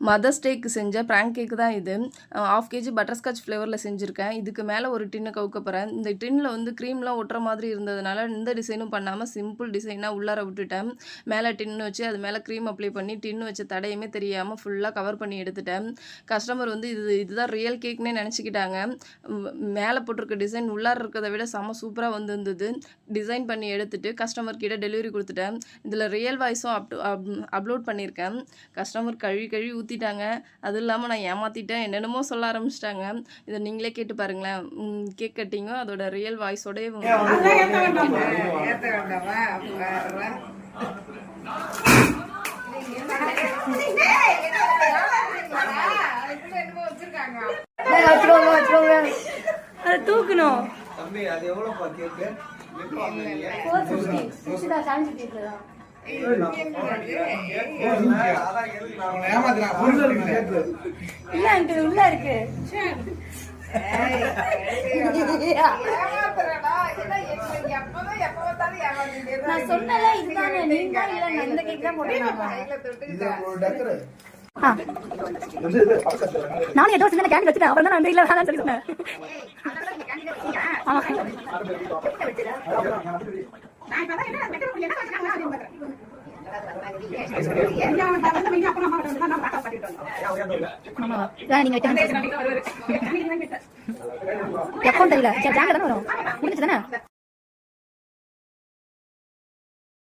Mothers டேக்கு செஞ்ச prank கேக்கு தான் இது. 1/2 கேஜி பட்டர்ஸ்காட்ச் ஃப்ளேவரில் செஞ்சுருக்கேன். இதுக்கு மேலே ஒரு டின்னை கவுக்க போகிறேன். இந்த டின்னில் வந்து க்ரீம்லாம் ஒட்டுற மாதிரி இருந்ததுனால இந்த டிசைனும் பண்ணாமல் சிம்பிள் டிசைனாக உள்ளார விட்டுட்டேன். மேலே டின்னு வச்சு அது மேலே க்ரீம் அப்ளை பண்ணி டின்னு வச்ச தடையுமே தெரியாமல் ஃபுல்லாக கவர் பண்ணி எடுத்துட்டேன். கஸ்டமர் வந்து இதுதான் ரியல் கேக்னே நினச்சிக்கிட்டாங்க. மேலே போட்டிருக்க டிசைன் உள்ளார இருக்கிறத விட செம்ம சூப்பராக வந்துருந்தது. டிசைன் பண்ணி எடுத்துட்டு கஸ்டமர் கிட்ட டெலிவரி கொடுத்துட்டேன். இதில் ரியல் வாய்ஸும் அப்லோட் பண்ணியிருக்கேன். கஸ்டமர் கழுவி ஊற்றிட்டாங்க. அதுவும் இல்லாமல் நான் ஏமாற்றிட்டேன், என்னென்னமோ சொல்ல ஆரம்பிச்சிட்டாங்க. இதை நீங்களே கேட்டு பாருங்களேன். கேக் கட்டிங்கும் அதோட ரியல் வாய்ஸோடய தூக்கணும். உள்ள இருக்கு நான் சொன்னல இதுதானே நீங்க இல்ல இந்த கேக் தான் போடுறேன். நானும் ஏதோ சின்ன கேன் வச்சுட்டேன். அப்புறம் தான் நான் இல்ல வேணாம்னு சொல்லி சொன்னேன். எப்போ தெரியல வரும் முடிஞ்சு தானே